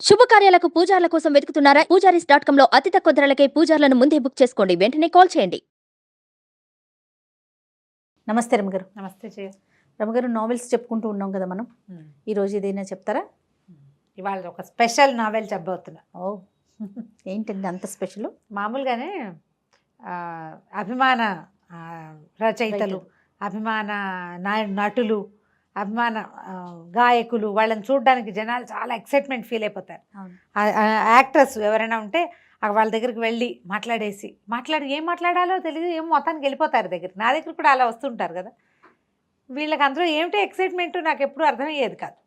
శుభకార్యాలకు పూజార్ల కోసం వెతుకుతున్నారా? పూజారీస్.com లో అతి తక్కువ ధరలకే పూజార్లను ముందే బుక్ చేసుకోండి. వెంటనే కాల్ చేయండి. నమస్తే రమగారు. నమస్తే జయ. రమగారు, నావెల్స్ చెప్పుకుంటూ ఉన్నాం కదా మనం. ఈరోజు ఏదైనా చెప్తారా? ఇవాళ ఒక స్పెషల్ నావెల్ చెప్పబోతున్నా. ఓ, ఏంటండి అంత స్పెషల్? మామూలుగానే అభిమాన రచయితలు, అభిమాన నటులు, అభిమాన గాయకులు, వాళ్ళని చూడడానికి జనాలు చాలా ఎక్సైట్మెంట్ ఫీల్ అయిపోతారు. యాక్టర్స్ ఎవరైనా ఉంటే వాళ్ళ దగ్గరికి వెళ్ళి ఏం మాట్లాడాలో తెలియదు, ఏం మొత్తానికి వెళ్ళిపోతారు దగ్గరికి. నా దగ్గర కూడా అలా వస్తుంటారు కదా. వీళ్ళకి అందరూ ఏమిటో ఎక్సైట్మెంట్ నాకు ఎప్పుడూ అర్థమయ్యేది కాదు.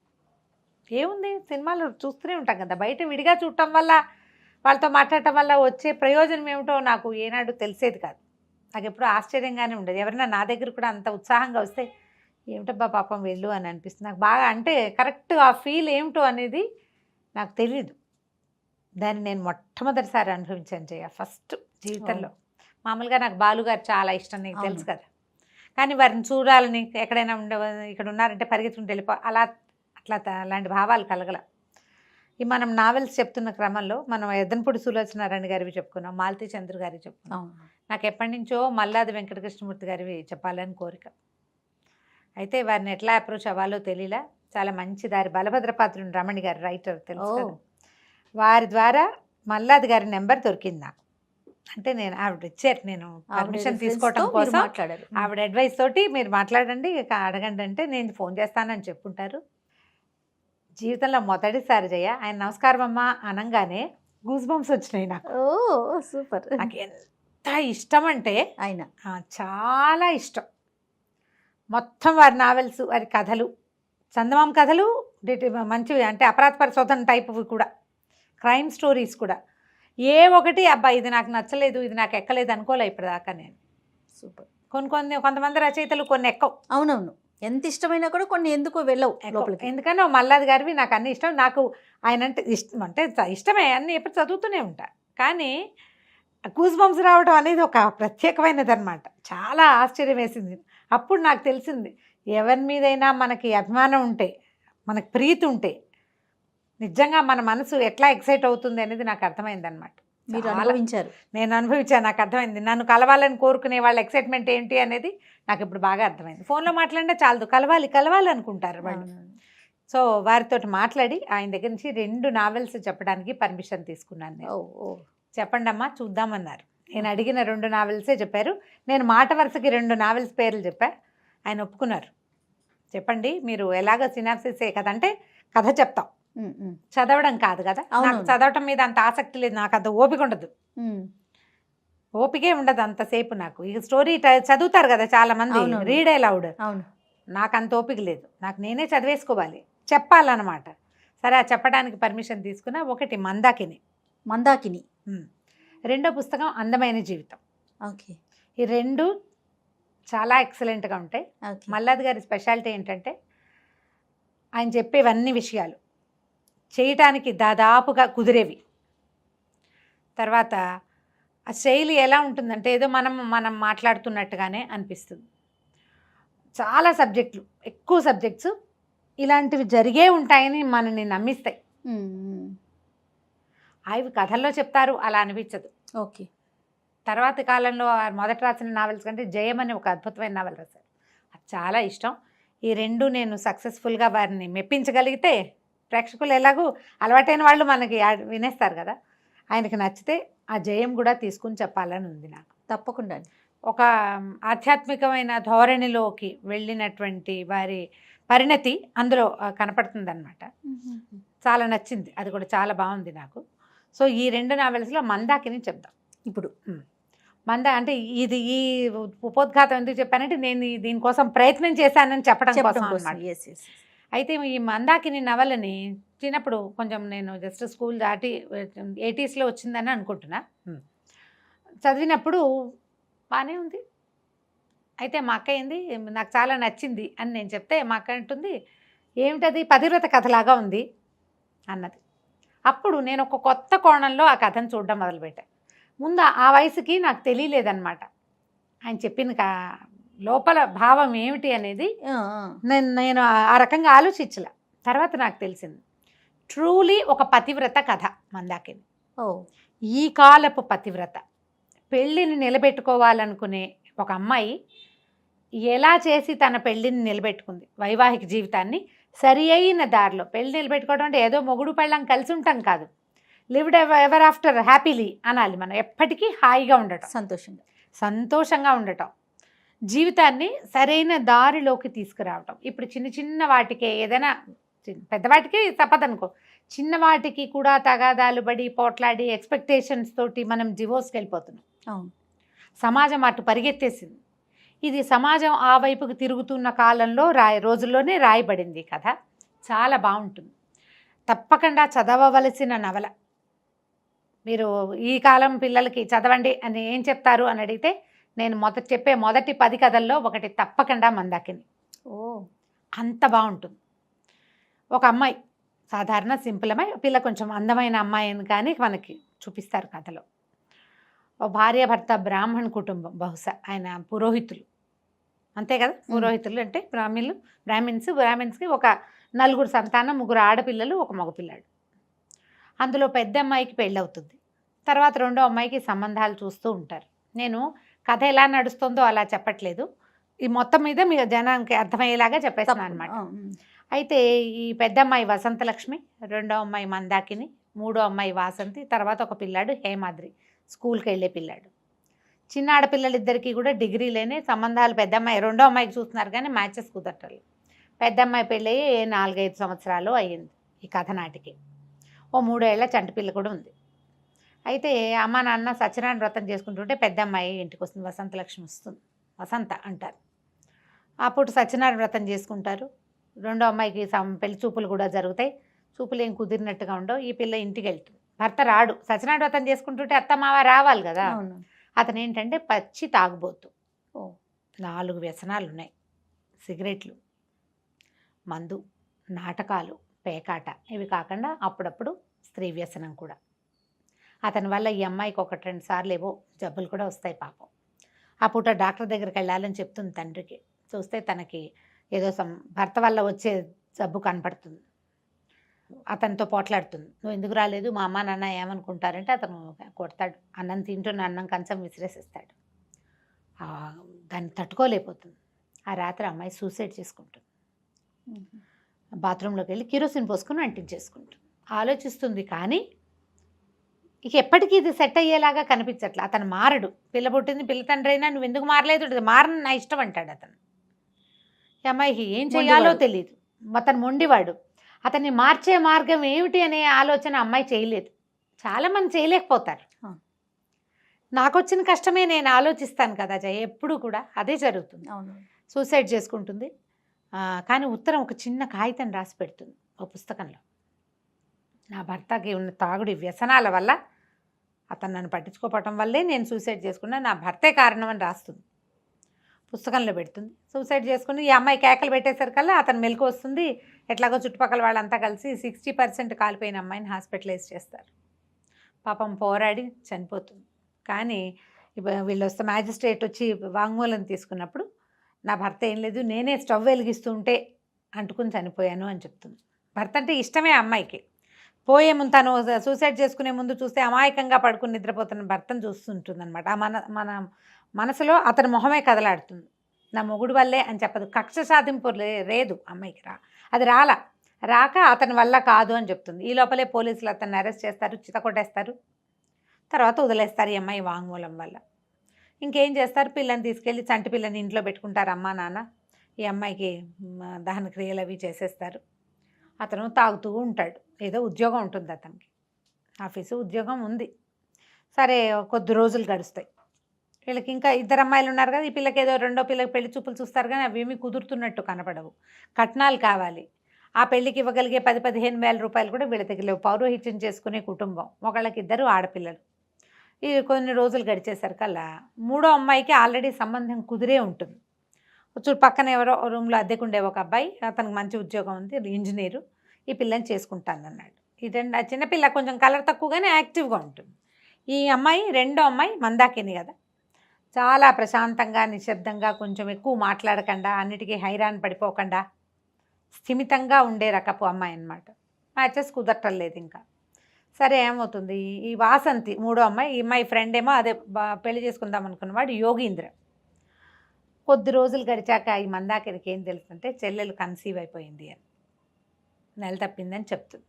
ఏముంది, సినిమాలు చూస్తూనే ఉంటాం కదా, బయట విడిగా చూడటం వల్ల వాళ్ళతో మాట్లాడటం వల్ల వచ్చే ప్రయోజనం ఏమిటో నాకు ఏనాడు తెలిసేది కాదు. నాకు ఎప్పుడూ ఆశ్చర్యంగానే ఉండేది. ఎవరైనా నా దగ్గర కూడా అంత ఉత్సాహంగా వస్తే ఏమిటబ్బా పాపం వెళ్ళు అని అనిపిస్తుంది నాకు బాగా. అంటే కరెక్ట్ ఆ ఫీల్ ఏమిటో అనేది నాకు తెలీదు. దాన్ని నేను మొట్టమొదటిసారి అనుభవించాను జయ, ఫస్ట్ జీవితంలో. మామూలుగా నాకు బాలుగారు చాలా ఇష్టం, నీకు తెలుసు కదా. కానీ వారిని చూడాలని, ఎక్కడైనా ఇక్కడ ఉన్నారంటే పరిగెత్తుకుంటూ వెళ్ళిపో అలాంటి భావాలు కలగల. ఈ మనం నావెల్స్ చెప్తున్న క్రమంలో మనం ఎద్దనపూడి సులోచనారాయణ గారివి చెప్పుకున్నాం, మాలతీ చంద్ర గారివి చెప్పుకున్నాం. నాకు ఎప్పటి నుంచో మల్లాది వెంకటకృష్ణమూర్తి గారివి చెప్పాలని కోరిక. అయితే వారిని ఎట్లా అప్రోచ్ అవ్వాలో తెలియలా. చాలా మంచి దారి బలభద్రపాత్రుని రమణి గారు రైటర్, తెలుసు కదా. వారి ద్వారా మల్లాది గారి నెంబర్ దొరికింది నాకు. అంటే నేను ఆవిడ ఇచ్చారు, నేను పర్మిషన్ తీసుకోవటం కోసం ఆవిడ అడ్వైస్ తోటి మీరు మాట్లాడండి, అడగండి అంటే నేను ఫోన్ చేస్తానని చెప్పుంటారు. జీవితంలో మొదటిసారి జయ ఆయన నమస్కారం అమ్మ అనగానే గూస్ బంప్స్ వచ్చినాయి నాకు. ఓ సూపర్. నాకు ఎంత ఇష్టం అంటే ఆయన చాలా ఇష్టం. మొత్తం వారి నావెల్స్, వారి కథలు, చందమామ కథలు మంచివి, అంటే అపరాధ పరిశోధన టైప్వి కూడా, క్రైమ్ స్టోరీస్ కూడా. ఏ ఒకటి అబ్బా ఇది నాకు నచ్చలేదు, ఇది నాకు ఎక్కలేదు అనుకోలే ఇప్పటిదాకా నేను. సూపర్. కొంతమంది రచయితలు కొన్ని ఎక్కవు. అవునవును, ఎంత ఇష్టమైనా కూడా కొన్ని ఎందుకో వెళ్ళవు లోపలికి. ఎందుకనో మల్లాది గారివి నాకు అన్ని ఇష్టం. నాకు ఆయన అంటే ఇష్టం, అంటే ఇష్టమే, అన్నీ ఎప్పుడు చదువుతూనే ఉంటా. కానీ గూస్ బంప్స్ రావడం అనేది ఒక ప్రత్యేకమైనది అనమాట. చాలా ఆశ్చర్యం వేసింది. అప్పుడు నాకు తెలిసింది, ఎవరి మీదైనా మనకి అభిమానం ఉంటే, మనకి ప్రీతి ఉంటే, నిజంగా మన మనసు ఎట్లా ఎక్సైట్ అవుతుంది అనేది నాకు అర్థమైంది అనమాట. మీరు అనుభవించారు. నేను అనుభవించాను, నాకు అర్థమైంది. నన్ను కలవాలని కోరుకునే వాళ్ళ ఎక్సైట్మెంట్ ఏంటి అనేది నాకు ఇప్పుడు బాగా అర్థమైంది. ఫోన్లో మాట్లాడినా చాలదు, కలవాలి అనుకుంటారు వాళ్ళు. సో వారితో మాట్లాడి ఆయన దగ్గర నుంచి 2 నావెల్స్ చెప్పడానికి పర్మిషన్ తీసుకున్నాను నేను. చెప్పండి అమ్మా చూద్దామన్నారు. నేను అడిగిన 2 నావెల్సే చెప్పారు. నేను మాట వరుసకి 2 నావెల్స్ పేర్లు చెప్పా, ఆయన ఒప్పుకున్నారు. చెప్పండి, మీరు ఎలాగో సినాప్సిసే కదా, అంటే కథ చెప్తాం, చదవడం కాదు కదా. నాకు చదవటం మీద అంత ఆసక్తి లేదు, నాకు అంత ఓపిక ఉండదు, ఓపికే ఉండదు అంతసేపు నాకు. ఇక స్టోరీ చదువుతారు కదా చాలా మంది, రీడ్ అలౌడ్, నాకు అంత ఓపిక లేదు. నాకు నేనే చదివేసుకోవాలి, చెప్పాలన్నమాట. సరే ఆ చెప్పడానికి పర్మిషన్ తీసుకున్నా. ఒకటి మందాకిని, రెండో పుస్తకం అందమైన జీవితం. ఓకే. ఈ 2 చాలా ఎక్సలెంట్గా ఉంటాయి. మల్లాది గారి స్పెషాలిటీ ఏంటంటే ఆయన చెప్పేవన్నీ విషయాలు చేయటానికి దాదాపుగా కుదిరేవి. తర్వాత ఆ శైలి ఎలా ఉంటుందంటే ఏదో మనం మాట్లాడుతున్నట్టుగానే అనిపిస్తుంది. చాలా సబ్జెక్టులు, ఎక్కువ సబ్జెక్ట్స్ ఇలాంటివి జరిగే ఉంటాయని మనల్ని నమ్మిస్తాయి. అవి కథల్లో చెప్తారు, అలా అనిపించదు. ఓకే. తర్వాత కాలంలో మొదట రాసిన నావెల్స్ కంటే జయం అని ఒక అద్భుతమైన నావెల్ రాశారు, అది చాలా ఇష్టం. ఈ 2 నేను సక్సెస్ఫుల్గా వారిని మెప్పించగలిగితే, ప్రేక్షకులు ఎలాగూ అలవాటైన వాళ్ళు మనకి వినేస్తారు కదా, ఆయనకి నచ్చితే ఆ జయం కూడా తీసుకుని చెప్పాలని ఉంది నాకు. తప్పకుండా. ఒక ఆధ్యాత్మికమైన ధోరణిలోకి వెళ్ళినటువంటి వారి పరిణతి అందులో కనపడుతుందన్నమాట. చాలా నచ్చింది, అది కూడా చాలా బాగుంది నాకు. సో ఈ 2 నావెల్స్లో మందాకిని చెప్దాం ఇప్పుడు. అంటే ఈ ఉపోద్ఘాతం ఎందుకు చెప్పానంటే నేను దీనికోసం ప్రయత్నం చేశానని చెప్పడం కోసం అన్నమాట. అయితే ఈ మందాకిని నవలని చిన్నప్పుడు కొంచెం నేను జస్ట్ స్కూల్ దాటి 80s వచ్చిందని అనుకుంటున్నా. చదివినప్పుడు బాగానే ఉంది. అయితే మా అక్క ఏంది, నాకు చాలా నచ్చింది అని నేను చెప్తే మా అక్క అంటుంది, ఏమిటది పతివ్రత కథలాగా ఉంది అన్నది. అప్పుడు నేను ఒక కొత్త కోణంలో ఆ కథను చూడడం మొదలుపెట్టాను. ముందు ఆ వయసుకి నాకు తెలియలేదన్నమాట ఆయన చెప్పిన లోపల భావం ఏమిటి అనేది. నేను ఆ రకంగా ఆలోచించలే. తర్వాత నాకు తెలిసింది ట్రూలీ ఒక పతివ్రత కథ మందాకిని. ఓ ఈ కాలపు పతివ్రత పెళ్ళిని నిలబెట్టుకోవాలనుకునే ఒక అమ్మాయి ఎలా చేసి తన పెళ్ళిని నిలబెట్టుకుంది, వైవాహిక జీవితాన్ని సరి అయిన దారిలో. పెళ్ళి నిలబెట్టుకోవడం అంటే ఏదో మొగుడు పెళ్ళం కలిసి ఉంటాం కాదు, లివ్డ్ ఎవర్ ఆఫ్టర్ హ్యాపీలీ అనాలి. మనం ఎప్పటికీ హాయిగా ఉండటం, సంతోషంగా ఉండటం, జీవితాన్ని సరైన దారిలోకి తీసుకురావటం. ఇప్పుడు చిన్న చిన్న వాటికే ఏదైనా పెద్దవాటికి తప్పదనుకో, చిన్న వాటికి కూడా తగాదాలు పడి పోట్లాడి ఎక్స్పెక్టేషన్స్ తోటి మనం డివోర్స్కి వెళ్ళిపోతున్నాం. అవును, సమాజం అటు పరిగెత్తేసింది. ఇది సమాజం ఆ వైపుకి తిరుగుతున్న కాలంలో రోజుల్లోనే రాయబడింది కథ. చాలా బాగుంటుంది, తప్పకుండా చదవవలసిన నవల. మీరు ఈ కాలం పిల్లలకి చదవండి అని ఏం చెప్తారు అని అడిగితే నేను చెప్పే మొదటి 10 కథల్లో ఒకటి తప్పకుండా మందాకిని. ఓ అంత బాగుంటుంది. ఒక అమ్మాయి సాధారణ సింపుల్ అమ్మాయి, పిల్ల కొంచెం అందమైన అమ్మాయి అని కానీ మనకి చూపిస్తారు కథలో. ఓ భార్య భర్త బ్రాహ్మణ కుటుంబం, బహుశా ఆయన పురోహితులు, అంతే కదా. పురోహితులు అంటే బ్రాహ్మిన్స్కి ఒక 4 సంతానం, 3 ఆడపిల్లలు, 1 మగపిల్లాడు. అందులో పెద్ద అమ్మాయికి పెళ్ళవుతుంది. తర్వాత రెండో అమ్మాయికి సంబంధాలు చూస్తూ ఉంటారు. నేను కథ ఎలా నడుస్తుందో అలా చెప్పట్లేదు, ఈ మొత్తం మీద మీ జనానికి అర్థమయ్యేలాగా చెప్పేస్తాను అనమాట. అయితే ఈ పెద్ద అమ్మాయి వసంతలక్ష్మి, రెండో అమ్మాయి మందాకిని, మూడో అమ్మాయి వాసంతి, తర్వాత ఒక పిల్లాడు హేమాద్రి, స్కూల్కి వెళ్ళే పిల్లాడు. చిన్న ఆడపిల్లలిద్దరికీ కూడా డిగ్రీలేనే సంబంధాలు. పెద్ద అమ్మాయి రెండో అమ్మాయికి చూస్తున్నారు కానీ మ్యాచెస్ కుదరటలు. పెద్ద అమ్మాయి పెళ్ళయి 4-5 సంవత్సరాలు అయ్యింది ఈ కథ నాటికి. ఓ 3 ఏళ్ల చంటిపిల్ల కూడా ఉంది. అయితే అమ్మ నాన్న సత్యనారాయణ వ్రతం చేసుకుంటుంటే పెద్ద అమ్మాయి ఇంటికి వస్తుంది, వసంతలక్ష్మి వస్తుంది, వసంత అంటారు. అప్పుడు సత్యనారాయణ వ్రతం చేసుకుంటారు. రెండో అమ్మాయికి పెళ్లి చూపులు కూడా జరుగుతాయి. చూపులు ఏం కుదిరినట్టుగా ఉండవు. ఈ పిల్ల ఇంటికి వెళ్తుంది, భర్త రాడు. సత్యనారాయణ వ్రతం చేసుకుంటుంటే అత్త మావ రావాలి కదా. అతను ఏంటంటే పచ్చి తాగుబోతు. 4 వ్యసనాలు ఉన్నాయి: సిగరెట్లు, మందు, నాటకాలు, పేకాట. ఇవి కాకుండా అప్పుడప్పుడు స్త్రీ వ్యసనం కూడా. అతని వల్ల ఈ అమ్మాయికి 1-2 సార్లు ఏవో జబ్బులు కూడా వస్తాయి పాపం. ఆ పూట డాక్టర్ దగ్గరికి వెళ్ళాలని చెప్తుంది తండ్రికి. చూస్తే తనకి ఏదో భర్త వల్ల వచ్చే జబ్బు కనపడుతుంది. అతనితో పోట్లాడుతుంది, నువ్వు ఎందుకు రాలేదు, మా అమ్మ నాన్న ఏమనుకుంటారంటే అతను కొడతాడు. అన్నం తింటున్న అన్నం కంచం విసిరేసిస్తాడు. దాన్ని తట్టుకోలేకపోతుంది. ఆ రాత్రి అమ్మాయి సూసైడ్ చేసుకుంటుంది. బాత్రూంలోకి వెళ్ళి కిరోసిన్ పోసుకొని అంటించేసుకుంటుంది. ఆలోచిస్తుంది కానీ ఇక ఎప్పటికీ ఇది సెట్ అయ్యేలాగా కనిపించట్లే. అతను మారడు. పిల్ల పుట్టింది, పిల్ల తండ్రి అయినా నువ్వు ఎందుకు మారలేదు, మారని నా ఇష్టం అంటాడు అతను. ఈ అమ్మాయికి ఏం చేయాలో తెలియదు. అతను మొండివాడు. అతన్ని మార్చే మార్గం ఏమిటి అనే ఆలోచన అమ్మాయి చేయలేదు. చాలామంది చేయలేకపోతారు. నాకు వచ్చిన కష్టమే నేను ఆలోచిస్తాను కదా జయ, ఎప్పుడు కూడా అదే జరుగుతుంది. సూసైడ్ చేసుకుంటుంది. కానీ ఉత్తరం ఒక చిన్న కాగితం రాసి పెడుతుంది ఒక పుస్తకంలో. నా భర్తకి ఉన్న తాగుడి వ్యసనాల వల్ల, అతను నన్ను పట్టించుకోవటం వల్లే నేను సూసైడ్ చేసుకున్నా, నా భర్తే కారణం అని రాస్తుంది. పుస్తకంలో పెడుతుంది. సూసైడ్ చేసుకుని ఈ అమ్మాయి కేకలు పెట్టేసరికల్లా అతను మెలకు వస్తుంది. ఎట్లాగో చుట్టుపక్కల వాళ్ళంతా కలిసి 60% కాలిపోయిన అమ్మాయిని హాస్పిటలైజ్ చేస్తారు. పాపం పోరాడి చనిపోతుంది. కానీ వీళ్ళు వస్తే మ్యాజిస్ట్రేట్ వచ్చి వాంగ్మూలం తీసుకున్నప్పుడు నా భర్త ఏం లేదు, నేనే స్టవ్ వెలిగిస్తూ ఉంటే అంటుకుని చనిపోయాను అని చెప్తుంది. భర్త అంటే ఇష్టమే అమ్మాయికి. పోయే ముందు తను సూసైడ్ చేసుకునే ముందు చూస్తే అమాయకంగా పడుకుని నిద్రపోతున్న భర్తను చూస్తుంటుంది అనమాట. మన మనసులో అతని మొహమే కదలాడుతుంది. నా మొగుడు వల్లే అని చెప్పదు. కక్ష సాధింపు లేదు అమ్మాయికి. అది రాక అతని వల్ల కాదు అని చెప్తుంది. ఈ లోపలే పోలీసులు అతన్ని అరెస్ట్ చేస్తారు, చితకొట్టేస్తారు. తర్వాత వదిలేస్తారు ఈ అమ్మాయి వాంగ్మూలం వల్ల. ఇంకేం చేస్తారు, పిల్లని తీసుకెళ్ళి చంటి పిల్లని ఇంట్లో పెట్టుకుంటారు అమ్మా నాన్న. ఈ అమ్మాయికి దహన క్రియలు అవి చేసేస్తారు. అతను తాగుతూ ఉంటాడు. ఏదో ఉద్యోగం ఉంటుంది అతనికి, ఆఫీసు ఉద్యోగం ఉంది. సరే కొద్ది రోజులు గడుస్తాయి. వీళ్ళకి ఇంకా 2 అమ్మాయిలు ఉన్నారు కదా. ఈ పిల్లకి ఏదో రెండో పిల్లకి పెళ్లి చూపులు చూస్తారు కానీ అవి ఏమీ కుదురుతున్నట్టు కనపడవు. కట్నాలు కావాలి. ఆ పెళ్లికి ఇవ్వగలిగే 10-15 వేల రూపాయలు కూడా వీళ్ళ దగ్గర లేవు. పౌరోహిత్యం చేసుకునే కుటుంబం. ఒకళ్ళకి 2 ఆడపిల్లలు. ఈ కొన్ని రోజులు గడిచేసరికల్లా మూడో అమ్మాయికి ఆల్రెడీ సంబంధం కుదిరే ఉంటుంది. పక్కన ఎవరో రూమ్లో అద్దెకుండే ఒక అబ్బాయి, అతనికి మంచి ఉద్యోగం ఉంది, ఇంజనీరు. ఈ పిల్లని చేసుకుంటానన్నాడు. ఇదండి ఆ చిన్నపిల్ల కొంచెం కలర్ తక్కువగానే యాక్టివ్గా ఉంటుంది. ఈ అమ్మాయి రెండో అమ్మాయి మందాకిని కదా, చాలా ప్రశాంతంగా నిశ్శబ్దంగా, కొంచెం ఎక్కువ మాట్లాడకుండా, అన్నిటికీ హైరాన్ పడిపోకుండా స్థిమితంగా ఉండే రకపు అమ్మాయి అన్నమాట. మ్యాచెస్ కుదరటం లేదు ఇంకా. సరే ఏమవుతుంది, ఈ వాసంతి మూడో అమ్మాయి, ఈ అమ్మాయి ఫ్రెండ్ ఏమో అదే పెళ్లి చేసుకుందాం అనుకున్నవాడు యోగీంద్ర. కొద్ది రోజులు గడిచాక ఈ మందాకినికి ఏం తెలుస్తుంటే చెల్లెలు కన్సీవ్ అయిపోయింది అని, నెల తప్పిందని చెప్తుంది.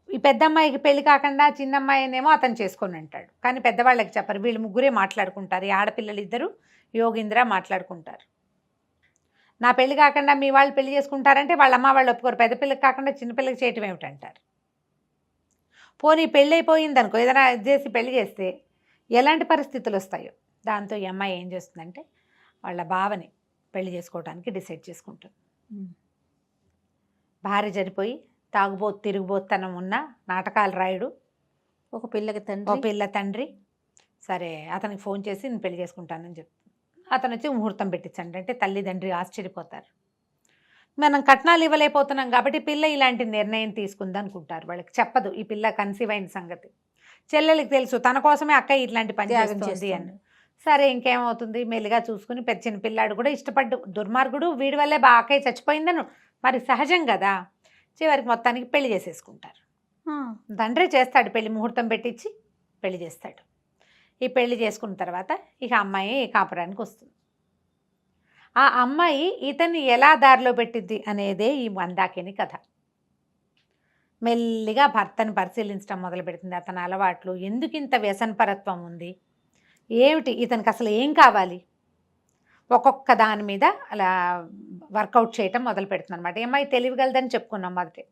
ఈ పెద్ద అమ్మాయికి పెళ్లి కాకుండా చిన్న అమ్మాయినేమో అతను చేసుకొని అంటాడు. కానీ పెద్దవాళ్ళకి చెప్పరు, వీళ్ళు ముగ్గురే మాట్లాడుకుంటారు. ఈ ఆడపిల్లలు ఇద్దరు యోగీంద్ర మాట్లాడుకుంటారు. నా పెళ్లి కాకుండా మీ వాళ్ళు పెళ్లి చేసుకుంటారంటే వాళ్ళ అమ్మ వాళ్ళు ఒప్పుకోరు. పెద్ద పిల్లకి కాకుండా చిన్నపిల్లకి చేయటం ఏమిటంటారు. పోనీ పెళ్ళి అయిపోయింది అనుకో, ఏదైనా చేసి పెళ్లి చేస్తే ఎలాంటి పరిస్థితులు వస్తాయో. దాంతో ఈ అమ్మాయి ఏం చేస్తుందంటే వాళ్ళ బావని పెళ్లి చేసుకోవడానికి డిసైడ్ చేసుకుంటుంది. భార్య చనిపోయి తాగుబోతు తిరుగుబోతనం ఉన్న నాటకాలు రాయుడు ఒక పిల్లకి ఓ తండ్రి, పిల్ల తండ్రి. సరే అతనికి ఫోన్ చేసి నేను పెళ్లి చేసుకుంటానని చెప్తాను. అతను వచ్చి ముహూర్తం పెట్టించండి అంటే తల్లిదండ్రి ఆశ్చర్యపోతారు. మనం కట్నాలు ఇవ్వలేకపోతున్నాం కాబట్టి పిల్ల ఇలాంటి నిర్ణయం తీసుకుంది అనుకుంటారు. వాళ్ళకి చెప్పదు ఈ పిల్ల కన్సీవ్ అయిన సంగతి. చెల్లెలకి తెలుసు తన కోసమే అక్క ఇట్లాంటి పని త్యాగం చేస్తుంది అని. చేస్తుంది. సరే ఇంకేమవుతుంది, మెల్లిగా చూసుకుని పెద్ద చిన్న పిల్లాడు కూడా ఇష్టపడ్డు, దుర్మార్గుడు, వీడి వల్లే అక్కయ్య చచ్చిపోయిందను మరి సహజం కదా. చివరికి మొత్తానికి పెళ్లి చేసేసుకుంటారు. తండ్రే చేస్తాడు పెళ్లి, ముహూర్తం పెట్టించి పెళ్లి చేస్తాడు. ఈ పెళ్లి చేసుకున్న తర్వాత ఇక అమ్మాయి కాపురానికి వస్తుంది. ఆ అమ్మాయి ఇతన్ని ఎలా దారిలో పెట్టిద్ది అనేదే ఈ మందాకిని కథ. మెల్లిగా భర్తను పరిశీలించడం మొదలు పెడుతుంది. అతని అలవాట్లు, ఎందుకు ఇంత వ్యసనపరత్వం ఉంది, ఏమిటి ఇతనికి అసలు ఏం కావాలి, ఒక్కొక్క దాని మీద అలా వర్కౌట్ చేయటం మొదలు పెడుతుంది అనమాట. ఏమై తెలివిగలదని చెప్పుకున్నాం మొదటి,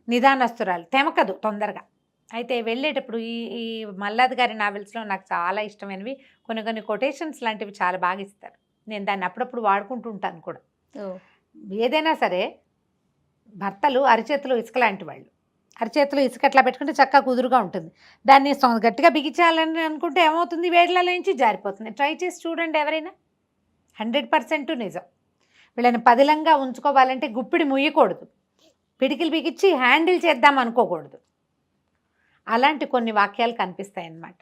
నిదానస్తురాలు, తెమకదు తొందరగా. అయితే వెళ్ళేటప్పుడు ఈ మల్లాది గారి నావెల్స్లో నాకు చాలా ఇష్టమైనవి కొన్ని కొటేషన్స్ లాంటివి చాలా బాగా ఇస్తారు. నేను దాన్ని అప్పుడప్పుడు వాడుకుంటూ ఉంటాను కూడా. ఏదైనా సరే భర్తలు అరిచేతులు ఇసుక లాంటి వాళ్ళు. అరిచేతులు ఇసుక ఎట్లా పెట్టుకుంటే చక్కగా కుదురుగా ఉంటుంది. దాన్ని గట్టిగా బిగించాలని అనుకుంటే ఏమవుతుంది, వేళ్ళలో నుంచి జారిపోతుంది. ట్రై చేసి చూడండి ఎవరైనా, 100% నిజం. వీళ్ళని పదిలంగా ఉంచుకోవాలంటే గుప్పిడి ముయ్యకూడదు, పిడికిలు బిగించి హ్యాండిల్ చేద్దాం అనుకోకూడదు. అలాంటి కొన్ని వాక్యాలు కనిపిస్తాయి అన్నమాట.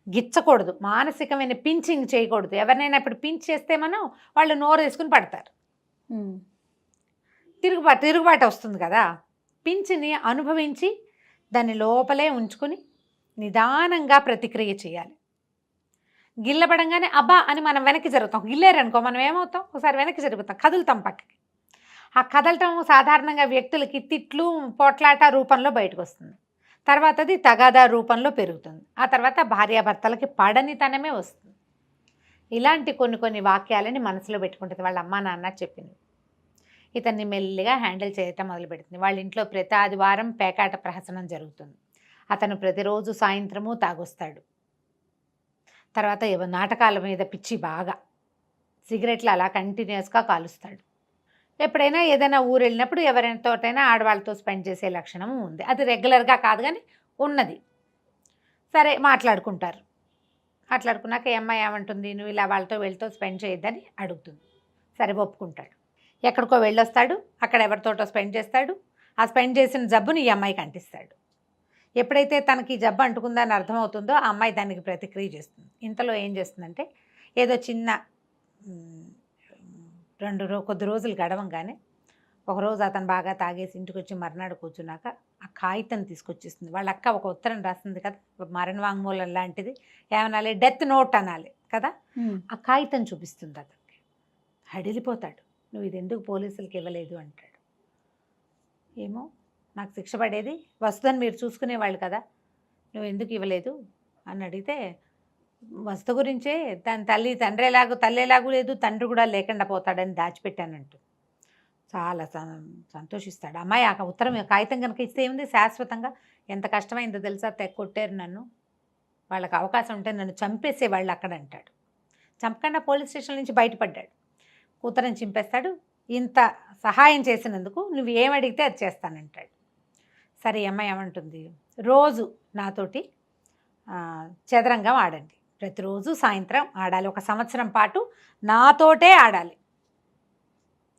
గిచ్చకూడదు, మానసికమైన పించింగ్ చేయకూడదు. ఎవరినైనా ఇప్పుడు పించ్ చేస్తే మనం వాళ్ళు నోరు వేసుకుని పడతారు, తిరుగుబాటు వస్తుంది కదా. పించ్ని అనుభవించి దాన్ని లోపలే ఉంచుకుని నిదానంగా ప్రతిక్రియ చేయాలి. గిల్లబడంగానే అబ్బా అని మనం వెనక్కి జరుగుతాం. గిల్లేరనుకో మనం ఏమవుతాం, ఒకసారి వెనక్కి జరుగుతాం, కదులుతాం పక్కకి. ఆ కదలటం సాధారణంగా వ్యక్తులకి తిట్లు పోట్లాట రూపంలో బయటకు వస్తుంది. తర్వాత అది తగాదా రూపంలో పెరుగుతుంది. ఆ తర్వాత భార్యాభర్తలకి పడనితనమే వస్తుంది. ఇలాంటి కొన్ని వాక్యాలని మనసులో పెట్టుకుంటుంది. వాళ్ళ అమ్మా నాన్న చెప్పింది. ఇతన్ని మెల్లిగా హ్యాండిల్ చేయటం మొదలు పెడుతుంది. వాళ్ళ ఇంట్లో ప్రతి ఆదివారం పేకాట ప్రహసనం జరుగుతుంది. అతను ప్రతిరోజు సాయంత్రము తాగొస్తాడు. తర్వాత నాటకాల మీద పిచ్చి బాగా, సిగరెట్లు అలా కంటిన్యూస్గా కాలుస్తాడు. ఎప్పుడైనా ఏదైనా ఊరు వెళ్ళినప్పుడు ఎవరితోటైనా ఆడవాళ్ళతో స్పెండ్ చేసే లక్షణము ఉంది. అది రెగ్యులర్గా కాదు కానీ ఉన్నది. సరే మాట్లాడుకుంటారు. మాట్లాడుకున్నాక ఈ అమ్మాయి ఏమంటుంది, నువ్వు ఇలా వీళ్ళతో స్పెండ్ చేయొద్దని అడుగుతుంది. సరే ఒప్పుకుంటాడు. ఎక్కడికో వెళ్ళొస్తాడు, అక్కడ ఎవరితోటో స్పెండ్ చేస్తాడు. ఆ స్పెండ్ చేసిన జబ్బుని ఈ అమ్మాయికి అంటిస్తాడు. ఎప్పుడైతే తనకి జబ్బు అంటుకుందని అర్థమవుతుందో ఆ అమ్మాయి దానికి ప్రతిక్రియ చేస్తుంది. ఇంతలో ఏం చేస్తుందంటే ఏదో చిన్న కొద్ది రోజులు గడవంగానే ఒకరోజు అతను బాగా తాగేసి ఇంటికి వచ్చి మర్నాడు కూర్చున్నాక ఆ కాగితం తీసుకొచ్చేస్తుంది. వాళ్ళ అక్క ఒక ఉత్తరం రాస్తుంది కదా, మరణ వాంగ్మూలం లాంటిది, ఏమనాలి, డెత్ నోట్ అనాలి కదా. ఆ కాగితం చూపిస్తుంది. అతనికి హడిలిపోతాడు. నువ్వు ఇది ఎందుకు పోలీసులకి ఇవ్వలేదు అంటాడు. ఏమో నాకు శిక్ష పడేది వస్తుందని మీరు చూసుకునేవాళ్ళు కదా, నువ్వు ఎందుకు ఇవ్వలేదు అని అడిగితే వస్తు గురించే దాని తల్లేలాగూ లేదు, తండ్రి కూడా లేకుండా పోతాడని దాచిపెట్టానంటూ చాలా సంతోషిస్తాడు. అమ్మాయి ఆ ఉత్తరం కాగితం కనుక ఇస్తే ఏముంది, శాశ్వతంగా ఎంత కష్టమైందో తెలుసా, కొట్టారు నన్ను, వాళ్ళకి అవకాశం ఉంటే నన్ను చంపేసేవాళ్ళు అక్కడ అంటాడు. చంపకుండా పోలీస్ స్టేషన్ నుంచి బయటపడ్డాడు. ఉత్తరం చింపేస్తాడు. ఇంత సహాయం చేసినందుకు నువ్వు ఏమడిగితే అది చేస్తానంటాడు. సరే అమ్మాయి ఏమంటుంది, రోజు నాతోటి చదరంగం ఆడండి, ప్రతిరోజు సాయంత్రం ఆడాలి, 1 సంవత్సరం పాటు నాతోటే ఆడాలి.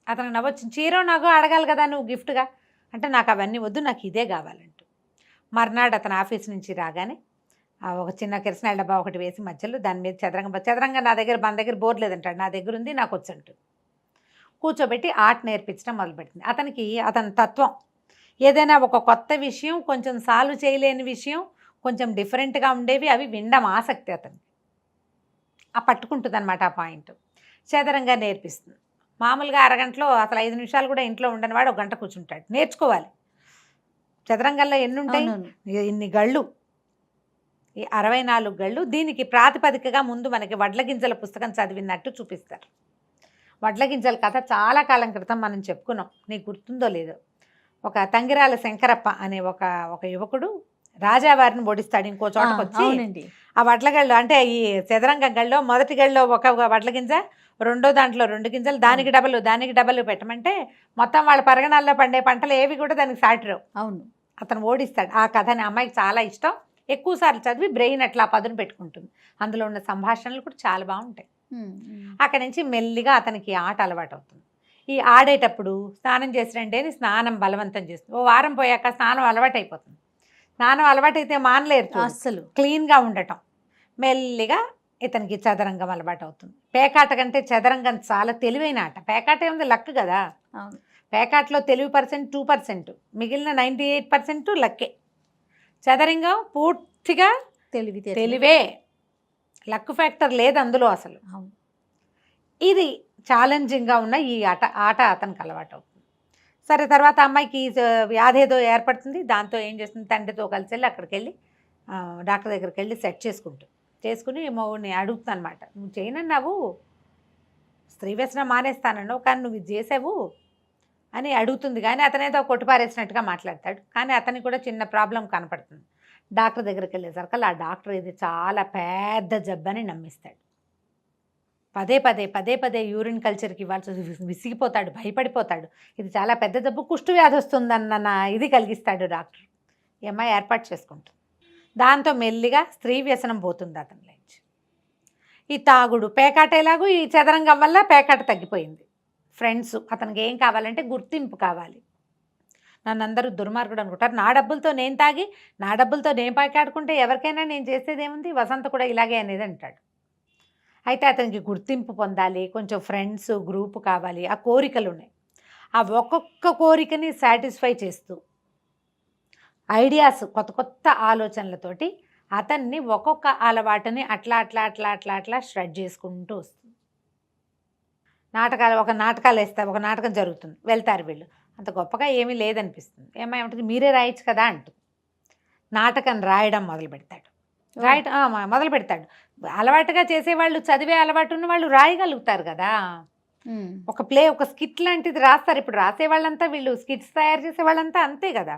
అతను నవ్వచ్చు, చీర నాకు అడగాలి కదా నువ్వు గిఫ్ట్గా అంటే, నాకు అవన్నీ వద్దు, నాకు ఇదే కావాలంటూ. మర్నాడు అతను ఆఫీస్ నుంచి రాగానే ఒక చిన్న కిరసనాయిల డబ్బా ఒకటి వేసి మధ్యలో దాని మీద చదరంగం మన దగ్గర బోర్డు లేదంటాడు, నా దగ్గర ఉంది, నాకు వచ్చు అంటూ కూర్చోబెట్టి ఆర్ట్ నేర్పించడం మొదలుపెట్టింది. అతని తత్వం ఏదైనా ఒక కొత్త విషయం, కొంచెం సాల్వ్ చేయలేని విషయం, కొంచెం డిఫరెంట్గా ఉండేవి అవి వినడం ఆసక్తి అతనికి. ఆ పట్టుకుంటుంది అనమాట ఆ పాయింట్. చదరంగా నేర్పిస్తుంది. మామూలుగా అరగంటలో అసలు 5 నిమిషాలు కూడా ఇంట్లో ఉండని వాడు 1 గంట కూర్చుంటాడు. నేర్చుకోవాలి. చదరంగంలో ఎన్ని ఉంటాయి? ఇన్ని గళ్ళు, ఈ 64 గళ్ళు. దీనికి ప్రాతిపదికగా ముందు మనకి వడ్ల గింజల పుస్తకం చదివినట్టు చూపిస్తారు. వడ్ల గింజల కథ చాలా కాలం క్రితం మనం చెప్పుకున్నాం, నీకు గుర్తుందో లేదో. ఒక తంగిరాల శంకరప్ప అనే ఒక యువకుడు రాజావారిని ఓడిస్తాడు ఇంకో చోటకు వచ్చి. ఆ వడ్ల గళ్ళు అంటే ఈ చదరంగ గళ్ళలో మొదటి గళ్ళలో ఒక వడ్ల గింజ, రెండో దాంట్లో 2 గింజలు, దానికి డబల్ పెట్టమంటే మొత్తం వాళ్ళ పరగణాల్లో పండే పంటలు ఏవి కూడా దానికి సాటిరావు. అవును, అతను ఓడిస్తాడు. ఆ కథని అమ్మాయికి చాలా ఇష్టం. ఎక్కువసార్లు చదివి బ్రెయిన్ అట్లా పదును పెట్టుకుంటుంది. అందులో ఉన్న సంభాషణలు కూడా చాలా బాగుంటాయి. అక్కడి నుంచి మెల్లిగా అతనికి ఆట అలవాటు అవుతుంది. ఈ ఆడేటప్పుడు స్నానం చేసి రండి అని స్నానం బలవంతం చేస్తుంది. ఓ వారం పోయాక స్నానం అలవాటు అయిపోతుంది. స్నానం అలవాటైతే మానలేరు అస్సలు. క్లీన్గా ఉండటం. మెల్లిగా ఇతనికి చదరంగం అలవాటు అవుతుంది. పేకాట కంటే చదరంగం చాలా తెలివైన ఆట. పేకాట ఏముంది, లక్ కదా. పేకాటలో తెలివి పర్సెంట్ 2%, మిగిలిన 98% లక్కే. చదరంగం పూర్తిగా తెలివే, లక్ ఫ్యాక్టర్ లేదు అందులో అసలు. ఇది ఛాలెంజింగ్గా ఉన్న ఈ ఆట అతనికి అలవాటు అవుతుంది. సరే, తర్వాత అమ్మాయికి వ్యాధి ఏదో ఏర్పడుతుంది. దాంతో ఏం చేస్తుంది, తండ్రితో కలిసి వెళ్ళి అక్కడికి వెళ్ళి డాక్టర్ దగ్గరికి వెళ్ళి సెట్ చేసుకుని మొగుడిని అడుగుతుంది అనమాట. నువ్వు చేయనన్నావు, స్త్రీ వ్యసనం మానేస్తానన్నావు, కానీ నువ్వు ఇది చేసావు అని అడుగుతుంది. కానీ అతనేదో కొట్టుపారేసినట్టుగా మాట్లాడతాడు. కానీ అతనికి కూడా చిన్న ప్రాబ్లం కనపడుతుంది. డాక్టర్ దగ్గరికి వెళ్ళేసరికి ఆ డాక్టర్ ఇది చాలా పెద్ద జబ్బని నమ్మిస్తాడు. పదే యూరిన్ కల్చర్కి ఇవ్వాల్సి విసిగిపోతాడు, భయపడిపోతాడు. ఇది చాలా పెద్ద జబ్బు, కుష్టు వ్యాధి వస్తుందన్న ఇది కలిగిస్తాడు డాక్టర్. ఈ అమ్మాయి ఏర్పాటు చేసుకుంటుంది. దాంతో మెల్లిగా స్త్రీ వ్యసనం పోతుంది అతనిలోంచి. ఈ తాగుడు, పేకాట ఎలాగూ ఈ చదరంగం వల్ల పేకాట తగ్గిపోయింది. ఫ్రెండ్స్, అతనికి ఏం కావాలంటే గుర్తింపు కావాలి. నన్ను అందరూ దుర్మార్గుడు అనుకుంటారు. నా డబ్బులతో నేను తాగి, నా డబ్బులతో నేను పేకాడుకుంటే ఎవరికైనా నేను చేసేది ఏముంది, వసంత కూడా ఇలాగే అనేది అంటాడు. అయితే అతనికి గుర్తింపు పొందాలి, కొంచెం ఫ్రెండ్స్ గ్రూప్ కావాలి, ఆ కోరికలు ఉన్నాయి. ఆ ఒక్కొక్క కోరికని సాటిస్ఫై చేస్తూ ఐడియాస్, కొత్త ఆలోచనలతోటి అతన్ని ఒక్కొక్క అలవాటుని అట్లా ష్రెడ్ చేసుకుంటూ వస్తుంది. నాటకాలు వేస్తారు, ఒక నాటకం జరుగుతుంది, వెళ్తారు వీళ్ళు. అంత గొప్పగా ఏమీ లేదనిపిస్తుంది. ఏమంటుంది, మీరే రాయొచ్చు కదా అంటుంది. నాటకం రాయడం మొదలు పెడతాడు. అలవాటుగా చేసేవాళ్ళు, చదివే అలవాటు ఉన్న వాళ్ళు రాయగలుగుతారు కదా. ఒక స్కిట్ లాంటిది రాస్తారు. ఇప్పుడు రాసే వాళ్ళంతా, వీళ్ళు స్కిట్స్ తయారు చేసే వాళ్ళంతా అంతే కదా.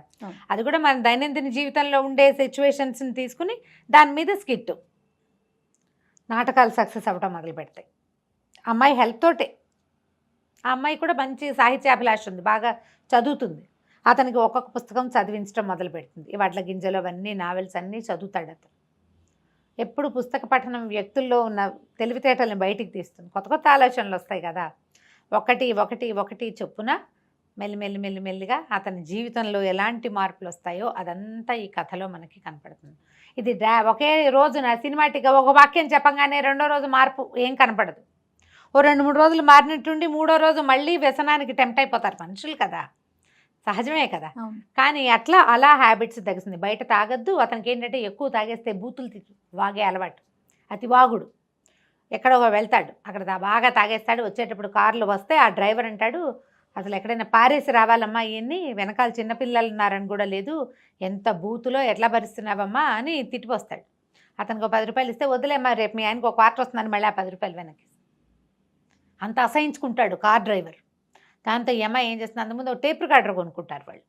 అది కూడా మన దైనందిన జీవితంలో ఉండే సిచ్యువేషన్స్ని తీసుకుని దాని మీద స్కిట్, నాటకాలు సక్సెస్ అవ్వటం మొదలు పెడతాయి. అమ్మాయి హెల్ప్ తోటే. ఆ అమ్మాయి కూడా మంచి సాహిత్యాభిలాష ఉంది, బాగా చదువుతుంది. అతనికి ఒక్కొక్క పుస్తకం చదివించడం మొదలు పెడుతుంది. ఈ వడ్ల గింజలు అవన్నీ, నావెల్స్ అన్నీ చదువుతాడు అతను. ఎప్పుడు పుస్తక పఠనం వ్యక్తుల్లో ఉన్న తెలివితేటల్ని బయటికి తీస్తుంది. కొత్త ఆలోచనలు వస్తాయి కదా. ఒకటి చొప్పున మెల్లిగా అతని జీవితంలో ఎలాంటి మార్పులు వస్తాయో అదంతా ఈ కథలో మనకి కనపడుతుంది. ఇది ఒకే రోజున సినిమాటిక్గా ఒక వాక్యం చెప్పంగానే రెండో రోజు మార్పు ఏం కనపడదు. ఓ 2-3 రోజులు మారినట్టుండి మూడో రోజు మళ్ళీ వ్యసనానికి టెంప్ట్ అయిపోతారు మనుషులు కదా, సహజమే కదా. కానీ అలా హ్యాబిట్స్ తగ్గుతుంది. బయట తాగద్దు. అతనికి ఏంటంటే ఎక్కువ తాగేస్తే బూతులు వాగే అలవాటు, అతి వాగుడు. ఎక్కడో వెళ్తాడు, అక్కడ బాగా తాగేస్తాడు. వచ్చేటప్పుడు కార్లు వస్తే ఆ డ్రైవర్ అంటాడు, అసలు ఎక్కడైనా పారేసి రావాలమ్మా, ఈయన్ని వెనకాల చిన్నపిల్లలు ఉన్నారని కూడా లేదు, ఎంత బూతులో ఎట్లా భరిస్తున్నావమ్మా అని తిట్టిపోస్తాడు. అతనికి 10 రూపాయలు ఇస్తే, వదిలేమ్మా రేపు మీ ఆయనకు 1 క్వార్టర్ వస్తుందని మళ్ళీ ఆ 10 రూపాయలు వెనక్కి. అంత అసహించుకుంటాడు కార్ డ్రైవర్. దాంతో ఈ అమ్మాయి ఏం చేస్తుంది, అంతకుముందు ఒక టేప్ రికార్డర్ కొనుక్కుంటారు వాళ్ళు.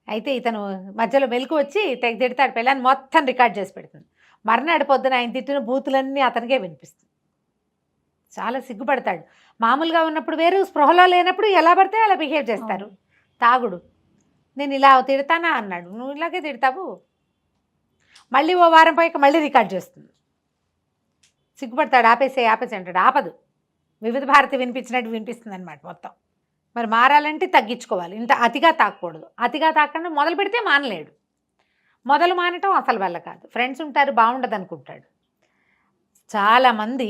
అయితే ఇతను మధ్యలో మెలకు వచ్చి తిడతాడు, పిల్లని మొత్తం రికార్డ్ చేసి పెడుతుంది. మర్నాడు పొద్దున ఆయన తిట్టిన బూతులన్నీ అతనికే వినిపిస్తుంది. చాలా సిగ్గుపడతాడు. మామూలుగా ఉన్నప్పుడు వేరు, స్పృహలో లేనప్పుడు ఎలా పడితే అలా బిహేవ్ చేస్తారు. తాగుడు, నేను ఇలా తిడతానా అన్నాడు, నువ్వు ఇలాగే తిడతావు. మళ్ళీ ఓ వారం పైకి మళ్ళీ రికార్డ్ చేస్తుంది. సిగ్గుపడతాడు, ఆపేసే అంటాడు. ఆపదు, వివిధ భారతి వినిపించినట్టు వినిపిస్తుంది అనమాట మొత్తం. మరి మారాలంటే తగ్గించుకోవాలి. ఇంత అతిగా తాకూడదు. అతిగా తాకుండా మొదలు పెడితే మానలేడు. మొదలు మానటం అసలు వల్ల కాదు. ఫ్రెండ్స్ ఉంటారు, బాగుండదు అనుకుంటాడు. చాలామంది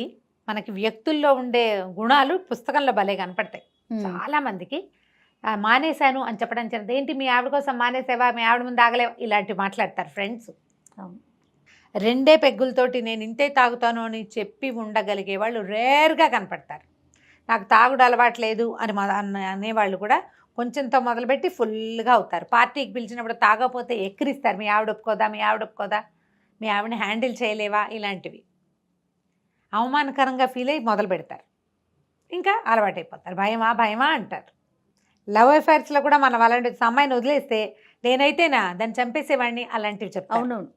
మనకి వ్యక్తుల్లో ఉండే గుణాలు పుస్తకంలో భలే కనపడతాయి. చాలామందికి మానేశాను అని చెప్పడం చేత ఏంటి మీ ఆవిడ కోసం మానేసావా, మీ ఆవిడ ముందు ఆగలేవా, ఇలాంటివి మాట్లాడతారు ఫ్రెండ్స్. అవును. 2 పెగ్గులతోటి నేను ఇంతే తాగుతాను అని చెప్పి ఉండగలిగే వాళ్ళు రేర్గా కనపడతారు. నాకు తాగుడు అలవాట్లేదు అని అనేవాళ్ళు కూడా కొంచెంతో మొదలుపెట్టి ఫుల్గా అవుతారు. పార్టీకి పిలిచినప్పుడు తాగకపోతే ఎక్కిరిస్తారు, మీ ఆవిడ ఒప్పుకోదా, మీ ఆవిడ ఒప్పుకోదా, మీ ఆవిడని హ్యాండిల్ చేయలేవా, ఇలాంటివి అవమానకరంగా ఫీల్ అయ్యి మొదలు పెడతారు. ఇంకా అలవాటైపోతారు. భయమా అంటారు. లవ్ అఫైర్స్లో కూడా మనం అలాంటి అమ్మాయిని వదిలేస్తే నేనైతేనా దాన్ని చంపేసేవాడిని అలాంటివి చెప్తారు. అవునవును.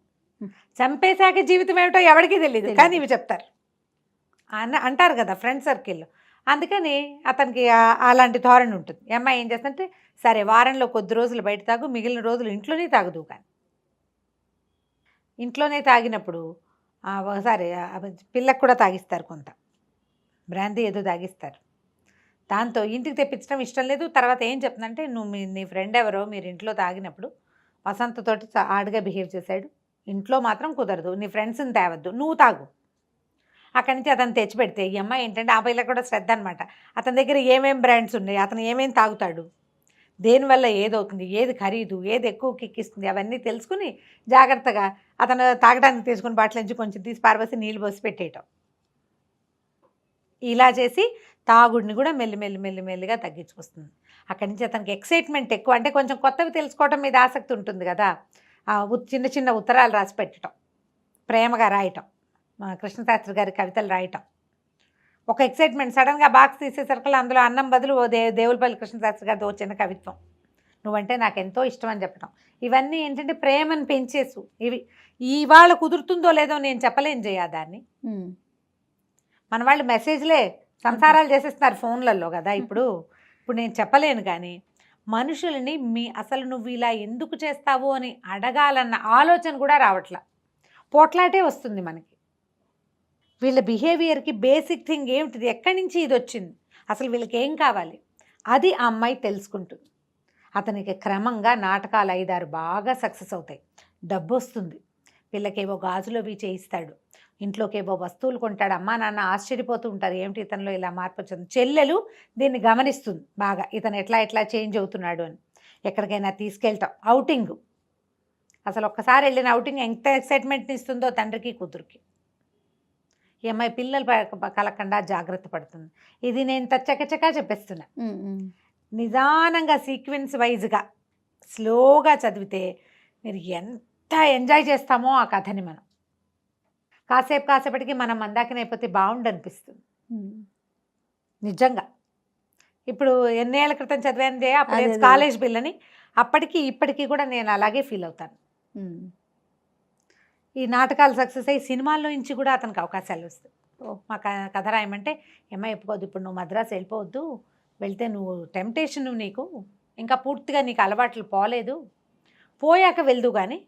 చంపేశాక జీవితం ఏమిటో ఎవరికీ తెలియదు, కానీ ఇవి చెప్తారు అంటారు కదా ఫ్రెండ్ సర్కిల్లో. అందుకని అతనికి అలాంటి ధోరణి ఉంటుంది. ఈ అమ్మాయి ఏం చేస్తుంటే సరే వారంలో కొద్ది రోజులు బయట తాగు, మిగిలిన రోజులు ఇంట్లోనే తాగుదు. కానీ ఇంట్లోనే తాగినప్పుడు ఒకసారి పిల్లకు కూడా తాగిస్తారు, కొంత బ్రాందీ ఏదో తాగిస్తారు. దాంతో ఇంటికి తెప్పించడం ఇష్టం లేదు. తర్వాత ఏం చెప్తుందంటే నీ ఫ్రెండ్ ఎవరో మీరు ఇంట్లో తాగినప్పుడు వసంతతోటి ఆడుగా బిహేవ్ చేశాడు, ఇంట్లో మాత్రం కుదరదు, నీ ఫ్రెండ్స్ని తేవద్దు, నువ్వు తాగు. అక్కడి నుంచి అతను తెచ్చిపెడితే ఈ అమ్మాయి ఏంటంటే ఆ పిల్లకి కూడా శ్రద్ధ అనమాట. అతని దగ్గర ఏమేం బ్రాండ్స్ ఉన్నాయి, అతను ఏమేమి తాగుతాడు, దేనివల్ల ఏదవుతుంది, ఏది ఖరీదు, ఏది ఎక్కువ కిక్కిస్తుంది, అవన్నీ తెలుసుకుని జాగ్రత్తగా అతను తాగడానికి తీసుకుని బాటిల్ నుంచి కొంచెం తీసి పారబోసి నీళ్ళు పోసి పెట్టేయటం. ఇలా చేసి తాగుడిని కూడా మెల్లిగా తగ్గించుకొస్తుంది. అక్కడి నుంచి అతనికి ఎక్సైట్మెంట్ ఎక్కువ, అంటే కొంచెం కొత్తవి తెలుసుకోవడం మీద ఆసక్తి ఉంటుంది కదా. చిన్న చిన్న ఉత్తరాలు రాసి పెట్టడం, ప్రేమగా రాయటం, కృష్ణశాస్త్రి గారి కవితలు రాయటం, ఒక ఎక్సైట్మెంట్. సడన్గా బాక్స్ తీసేసరికి అందులో అన్నం బదులు దేవులపల్లి కృష్ణశాస్త్రి గారితో చిన్న కవిత్వం, నువ్వంటే నాకు ఎంతో ఇష్టం అని చెప్పడం. ఇవన్నీ ఏంటంటే ప్రేమను పెంచేసు. ఇవి ఇవాళ కుదురుతుందో లేదో నేను చెప్పలేను జయ దాన్ని. మన వాళ్ళు మెసేజ్లే సంసారాలు చేసేస్తున్నారు ఫోన్లలో కదా ఇప్పుడు నేను చెప్పలేను. కానీ మనుషులని అసలు నువ్వు ఇలా ఎందుకు చేస్తావు అని అడగాలన్న ఆలోచన కూడా రావట్లా, పోట్లాటే వస్తుంది మనకి. వీళ్ళ బిహేవియర్కి బేసిక్ థింగ్ ఏమిటిది, ఎక్కడి నుంచి ఇది వచ్చింది, అసలు వీళ్ళకి ఏం కావాలి, అది ఆ అమ్మాయి తెలుసుకుంటుంది. అతనికి క్రమంగా నాటకాలు 5-6 బాగా సక్సెస్ అవుతాయి, డబ్బు వస్తుంది, పిల్లకేవో గాజులవి చేయిస్తాడు, ఇంట్లోకేవో వస్తువులు కొంటాడు. అమ్మా నాన్న ఆశ్చర్యపోతూ ఉంటారు, ఏమిటి ఇతనిలో ఇలా మార్పు వచ్చింది. చెల్లెలు దీన్ని గమనిస్తుంది బాగా, ఇతను ఎట్లా చేంజ్ అవుతున్నాడు అని. ఎక్కడికైనా తీసుకెళ్తాం, అవుటింగ్, అసలు ఒక్కసారి వెళ్ళిన అవుటింగ్ ఎంత ఎక్సైట్మెంట్ని ఇస్తుందో తండ్రికి కూతురికి. ఈ అమ్మాయి పిల్లలు కలకుండా జాగ్రత్త పడుతుంది. ఇది నేను చకచకా చెప్పేస్తున్నా. నిదానంగా సీక్వెన్స్ వైజ్గా స్లోగా చదివితే మీరు ఎంత ఎంజాయ్ చేస్తామో ఆ కథని. మనం కాసేపటికి మనం మందాకినైపోతే బాగుండు అనిపిస్తుంది నిజంగా. ఇప్పుడు ఎన్నేళ్ల క్రితం చదివాను అప్పుడు కాలేజ్ పిల్లని, అప్పటికి ఇప్పటికీ కూడా నేను అలాగే ఫీల్ అవుతాను. ఈ నాటకాలు సక్సెస్ అయ్యి సినిమాల్లో నుంచి కూడా అతనికి అవకాశాలు వస్తాయి. మా కథ రాయమంటే అమ్మాయి ఒప్పుకోవద్దు, ఇప్పుడు నువ్వు మద్రాసు వెళ్ళిపోవద్దు, వెళ్తే నువ్వు టెంప్టేషన్, నీకు ఇంకా పూర్తిగా నీకు అలవాట్లు పోలేదు, పోయాక వెళ్దు కానీ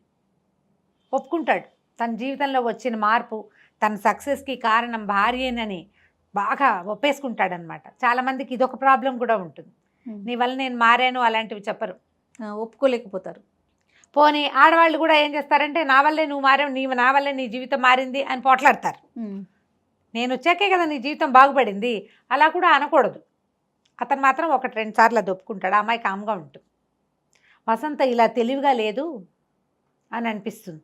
ఒప్పుకుంటాడు. తన జీవితంలో వచ్చిన మార్పు, తన సక్సెస్కి కారణం భార్యేనని బాగా ఒప్పేసుకుంటాడనమాట. చాలామందికి ఇదొక ప్రాబ్లం కూడా ఉంటుంది, నీ వల్ల నేను మారాను అలాంటివి చెప్పరు, ఒప్పుకోలేకపోతారు. పోనీ ఆడవాళ్ళు కూడా ఏం చేస్తారంటే నా వల్లే నువ్వు మారావు, నా వల్లే నీ జీవితం మారింది అని పోట్లాడతారు. నేను వచ్చాకే కదా నీ జీవితం బాగుపడింది, అలా కూడా అనకూడదు. అతను మాత్రం 1-2 సార్లు అది ఒప్పుకుంటాడు. ఆ అమ్మాయి కామ్గా ఉంటుంది. వసంత ఇలా తెలివిగా లేదు అని అనిపిస్తుంది.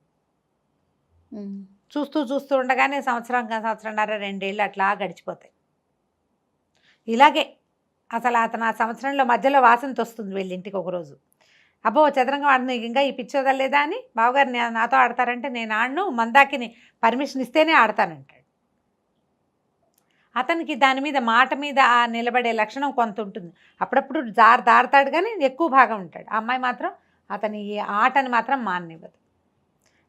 చూస్తూ ఉండగానే సంవత్సరంన్నర 2 ఏళ్ళు అట్లా గడిచిపోతాయి. ఇలాగే అసలు అతను ఆ సంవత్సరంలో మధ్యలో వాసంత వస్తుంది వీళ్ళింటికి ఒకరోజు. అబ్బో చదరంగం ఆడిన ఇంకా ఈ పిచ్చి వదలలేదా అని బావగారు నాతో ఆడతారంటే నేను ఆడను, మందాకిని పర్మిషన్ ఇస్తేనే ఆడతానంటాడు. అతనికి దాని మీద మాట మీద నిలబడే లక్షణం కొంత ఉంటుంది. అప్పుడప్పుడు దారతాడు కానీ ఎక్కువ భాగం ఉంటాడు. ఆ అమ్మాయి మాత్రం అతని ఈ ఆటని మాత్రం మాననివ్వదు.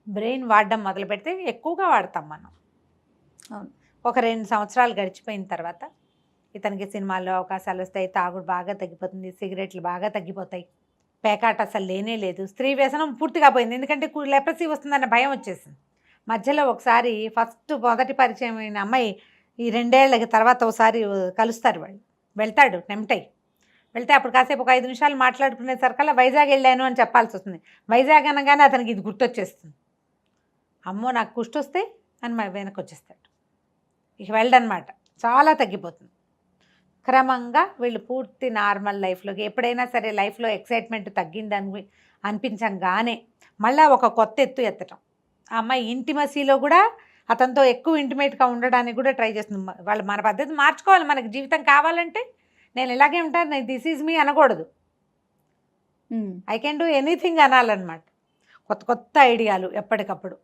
బ్రెయిన్ వాడడం మొదలు పెడితే ఎక్కువగా వాడతాం మనం. ఒక 2 సంవత్సరాలు గడిచిపోయిన తర్వాత ఇతనికి సినిమాల్లో అవకాశాలు వస్తాయి, తాగుడు బాగా తగ్గిపోతుంది, సిగరెట్లు బాగా తగ్గిపోతాయి, పేకాట అసలు లేనే లేదు, స్త్రీ వ్యసనం పూర్తిగా పోయింది. ఎందుకంటే లెప్రసీ వస్తుందన్న భయం వచ్చేసింది. మధ్యలో ఒకసారి మొదటి పరిచయం అయిన అమ్మాయి ఈ 2 ఏళ్ళకి తర్వాత ఒకసారి కలుస్తారు. వాళ్ళు వెళ్తాడు టెంప్ట్ వెళ్తే అప్పుడు కాసేపు ఒక 5 నిమిషాలు మాట్లాడుకునేసరికల్లా వైజాగ్ వెళ్ళాను అని చెప్పాల్సి వస్తుంది. వైజాగ్ అనగానే అతనికి ఇది గుర్తొచ్చేస్తుంది. అమ్మో నాకు కుష్టి వస్తే అని వెనక్కి వచ్చేస్తాడు. ఇక వెళ్ళడనమాట, చాలా తగ్గిపోతుంది. క్రమంగా వీళ్ళు పూర్తి నార్మల్ లైఫ్లోకి, ఎప్పుడైనా సరే లైఫ్లో ఎక్సైట్మెంట్ తగ్గిందని అనిపించంగానే మళ్ళీ ఒక కొత్త ఎత్తు ఎత్తటం. ఆ అమ్మాయి ఇంటిమసీలో కూడా అతనితో ఎక్కువ ఇంటిమేట్గా ఉండడానికి కూడా ట్రై చేస్తుంది. వాళ్ళు మన పద్ధతి మార్చుకోవాలి. మనకి జీవితం కావాలంటే నేను ఇలాగే ఉంటాను, నేను దిస్ ఈజ్ మీ అనకూడదు, ఐ కెన్ డూ ఎనీథింగ్ అనాలన్నమాట. కొత్త కొత్త ఐడియాలు ఎప్పటికప్పుడు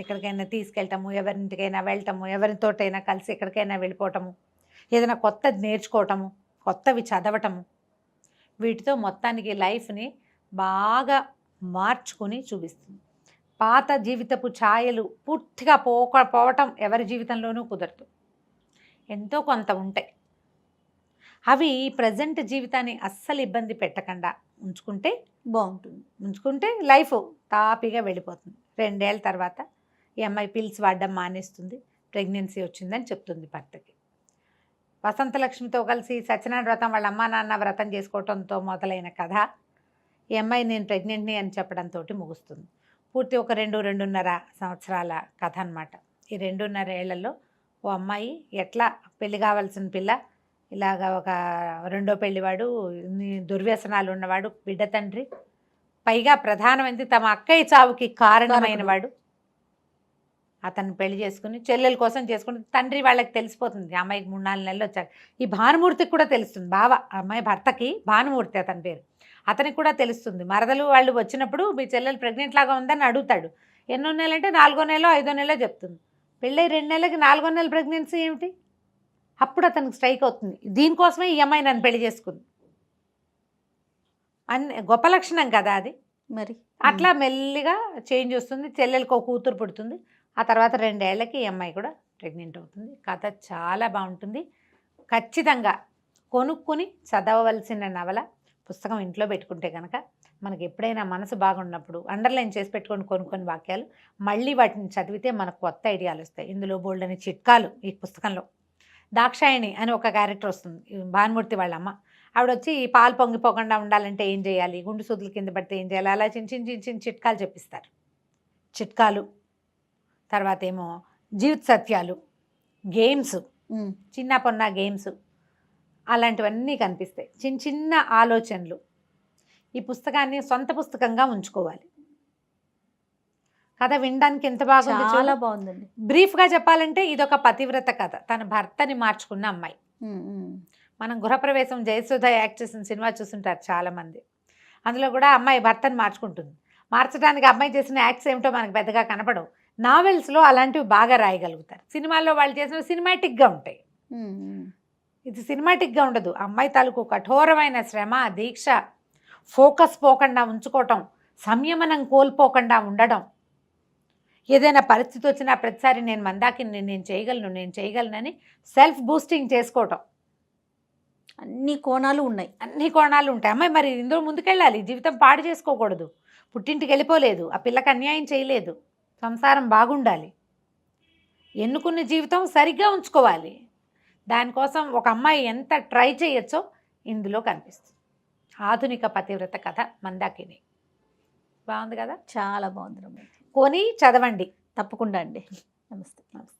ఎక్కడికైనా తీసుకెళ్ళటము, ఎవరింటికైనా వెళ్ళటము, ఎవరితోటైనా కలిసి ఎక్కడికైనా వెళ్ళిపోవటము, ఏదైనా కొత్తది నేర్చుకోవటము, కొత్తవి చదవటము, వీటితో మొత్తానికి లైఫ్ని బాగా మార్చుకొని చూపిస్తుంది. పాత జీవితపు ఛాయలు పూర్తిగా పోవటం ఎవరి జీవితంలోనూ కుదరదు. ఎంతో కొంత ఉంటాయి. అవి ప్రజెంట్ జీవితాన్ని అస్సలు ఇబ్బంది పెట్టకుండా ఉంచుకుంటే బాగుంటుంది. ఉంచుకుంటే లైఫ్ తాపీగా వెళ్ళిపోతుంది. 2 ఏళ్ళ తర్వాత ఈ అమ్మాయి పిల్స్ వాడడం మానేస్తుంది, ప్రెగ్నెన్సీ వచ్చిందని చెప్తుంది భర్తకి. వసంతలక్ష్మితో కలిసి సత్యనారాయణ వ్రతం వాళ్ళ అమ్మా నాన్న వ్రతం చేసుకోవడంతో మొదలైన కథ ఈ అమ్మాయి నేను ప్రెగ్నెంట్ని అని చెప్పడంతో ముగుస్తుంది. పూర్తి ఒక 2-2.5 సంవత్సరాల కథ అన్నమాట. ఈ 2.5 ఏళ్లలో ఓ అమ్మాయి ఎట్లా పెళ్లి కావాల్సిన పిల్ల, ఇలాగ ఒక రెండో పెళ్లివాడు, దుర్వ్యసనాలు ఉన్నవాడు, బిడ్డ తండ్రి, పైగా ప్రధానమైనది తమ అక్కయ్య చావుకి కారణమైన వాడు, అతన్ని పెళ్లి చేసుకుని చెల్లెల కోసం చేసుకుని తండ్రి వాళ్ళకి తెలిసిపోతుంది. అమ్మాయికి 3-4 నెలలు వచ్చాక ఈ భానుమూర్తికి కూడా తెలుస్తుంది. బావ అమ్మాయి భర్తకి భానుమూర్తి అతని పేరు, అతనికి కూడా తెలుస్తుంది. మరదలు వాళ్ళు వచ్చినప్పుడు మీ చెల్లెలు ప్రెగ్నెంట్ లాగా ఉందని అడుగుతాడు. ఎన్నో నెలలు అంటే 4వ నెలలో 5వ నెలలో చెప్తుంది. పెళ్ళై 2 నెలలకి 4వ నెల ప్రెగ్నెన్సీ ఏమిటి? అప్పుడు అతనికి స్ట్రైక్ అవుతుంది, దీనికోసమే ఈ అమ్మాయి నన్ను పెళ్లి చేసుకుంది అని. గొప్ప లక్షణం కదా అది. మరి అట్లా మెల్లిగా చేంజ్ వస్తుంది. చెల్లెలకు ఒక కూతురు పుడుతుంది. ఆ తర్వాత 2 ఏళ్లకి ఈ అమ్మాయి కూడా ప్రెగ్నెంట్ అవుతుంది. కథ చాలా బాగుంటుంది. ఖచ్చితంగా కొనుక్కుని చదవవలసిన నవల. పుస్తకం ఇంట్లో పెట్టుకుంటే కనుక మనకి ఎప్పుడైనా మనసు బాగున్నప్పుడు అండర్లైన్ చేసి పెట్టుకొని కొనుక్కొని వాక్యాలు మళ్ళీ వాటిని చదివితే మనకు కొత్త ఐడియాలు వస్తాయి. ఇందులో బోల్డ్ అని చిట్కాలు ఈ పుస్తకంలో. దాక్షాయణి అని ఒక క్యారెక్టర్ వస్తుంది, భానుమూర్తి వాళ్ళ అమ్మ. ఆవిడ వచ్చి పాలు పొంగిపోకుండా ఉండాలంటే ఏం చేయాలి, గుండు సూదులు కింద పడితే ఏం చేయాలి, అలా చిన్న చిట్కాలు చెప్పిస్తారు. చిట్కాలు తర్వాత ఏమో జీవిత సత్యాలు, గేమ్స్, చిన్న పొన్న గేమ్స్, అలాంటివన్నీ కనిపిస్తాయి. చిన్న ఆలోచనలు. ఈ పుస్తకాన్ని సొంత పుస్తకంగా ఉంచుకోవాలి. కథ వినడానికి ఎంత బాగుంది, చాలా బాగుందండి. బ్రీఫ్గా చెప్పాలంటే ఇదొక పతివ్రత కథ. తన భర్తని మార్చుకున్న అమ్మాయి. మనం గృహప్రవేశం జయసుధ యాక్ట్ చేసిన సినిమా చూస్తుంటారు చాలామంది. అందులో కూడా అమ్మాయి భర్తని మార్చుకుంటుంది. మార్చడానికి అమ్మాయి చేసిన యాక్ట్స్ ఏమిటో మనకు పెద్దగా కనపడవు. నావెల్స్లో అలాంటివి బాగా రాయగలుగుతారు. సినిమాల్లో వాళ్ళు చేసిన సినిమాటిక్గా ఉంటాయి. ఇది సినిమాటిక్గా ఉండదు. అమ్మాయి తాలూకు కఠోరమైన శ్రమ, దీక్ష, ఫోకస్ పోకుండా ఉంచుకోవటం, సంయమనం కోల్పోకుండా ఉండడం, ఏదైనా పరిస్థితి వచ్చినా ప్రతిసారి నేను మందాకిని, నేను చేయగలనని సెల్ఫ్ బూస్టింగ్ చేసుకోవటం. అన్ని కోణాలు ఉన్నాయి. అన్ని కోణాలు ఉంటాయి. అమ్మాయి మరి ఇందులో ముందుకెళ్ళాలి. జీవితం పాడు చేసుకోకూడదు. పుట్టింటికి వెళ్ళిపోలేదు, ఆ పిల్లకి అన్యాయం చేయలేదు, సంసారం బాగుండాలి, ఎన్నుకున్న జీవితం సరిగ్గా ఉంచుకోవాలి. దానికోసం ఒక అమ్మాయి ఎంత ట్రై చేయొచ్చో ఇందులో కనిపిస్తుంది. ఆధునిక పతివ్రత కథ మందాకిని. బాగుంది కదా, చాలా బాగుంది. కొని చదవండి తప్పకుండా అండి. నమస్తే. నమస్తే.